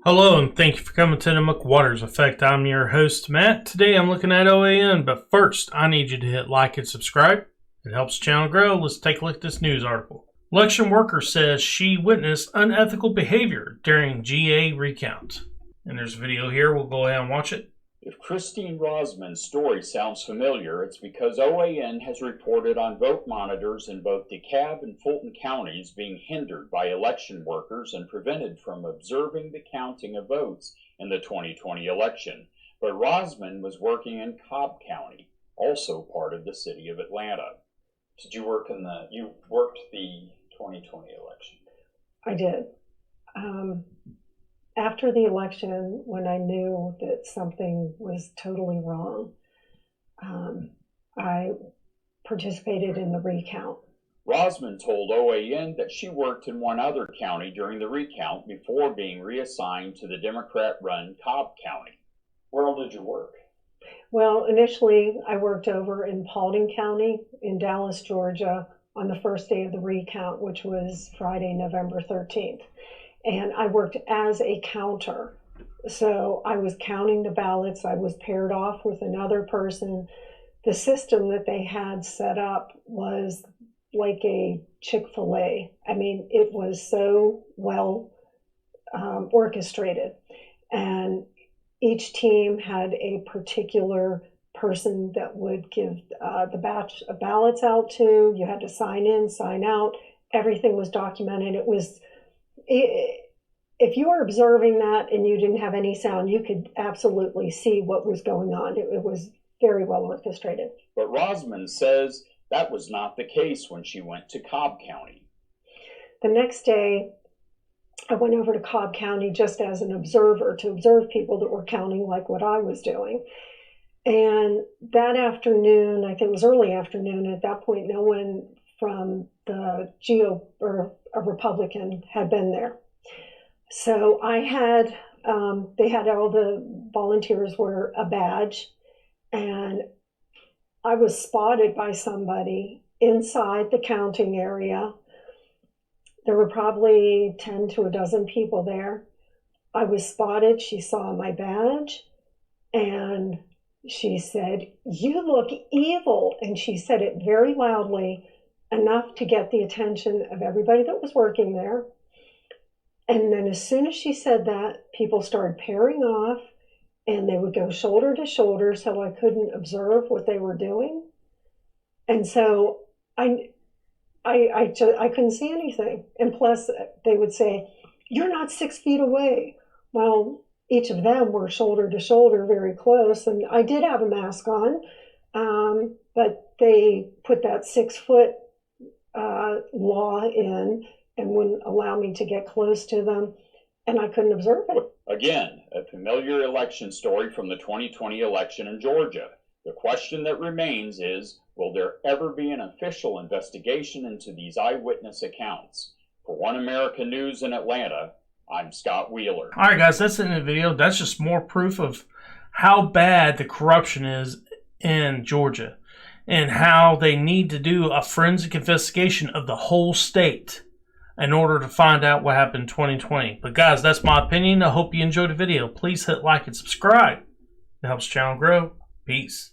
Hello and thank you for coming to the McWaters Effect. I'm your host, Matt. Today I'm looking at OAN, but first I need you to hit like and subscribe. It helps the channel grow. Let's take a look at this news article. Election worker says she witnessed unethical behavior during GA recount. And there's a video here. We'll go ahead and watch it. If Christine Rosman's story sounds familiar, it's because OAN has reported on vote monitors in both DeKalb and Fulton counties being hindered by election workers and prevented from observing the counting of votes in the 2020 election. But Rosman was working in Cobb County, also part of the city of Atlanta. Did you work you worked the 2020 election? I did. After the election, when I knew that something was totally wrong, I participated in the recount. Rosman told OAN that she worked in one other county during the recount before being reassigned to the Democrat-run Cobb County. Where all did you work? Well, initially I worked over in Paulding County in Dallas, Georgia on the first day of the recount, which was Friday, November 13th. And I worked as a counter. So I was counting the ballots. I was paired off with another person. The system that they had set up was like a Chick-fil-A. I mean, it was so well orchestrated. And each team had a particular person that would give the batch of ballots out to. You had to sign in, sign out. Everything was documented. If you were observing that and you didn't have any sound, you could absolutely see what was going on. It was very well orchestrated. But Rosman says that was not the case when she went to Cobb County. The next day, I went over to Cobb County just as an observer to observe people that were counting like what I was doing. And that afternoon, I think it was early afternoon, at that point, no one from the a Republican had been there. So I had, they had all the volunteers wear a badge, and I was spotted by somebody inside the counting area. There were probably 10 to a dozen people there. I was spotted. She saw my badge and she said, "You look evil." And she said it very loudly, enough to get the attention of everybody that was working there. And then as soon as she said that, people started pairing off and they would go shoulder to shoulder so I couldn't observe what they were doing. And so I couldn't see anything. And plus they would say, "You're not 6 feet away." Well, each of them were shoulder to shoulder, very close. And I did have a mask on, but they put that 6-foot law in and wouldn't allow me to get close to them, and I couldn't observe it. Again, a familiar election story from the 2020 election in Georgia. The question that remains is, will there ever be an official investigation into these eyewitness accounts? For One America News in Atlanta, I'm Scott Wheeler. All right, guys, that's the end of the video. That's just more proof of how bad the corruption is in Georgia and how they need to do a forensic investigation of the whole state in order to find out what happened in 2020. But guys, that's my opinion. I hope you enjoyed the video. Please hit like and subscribe. It helps the channel grow. Peace.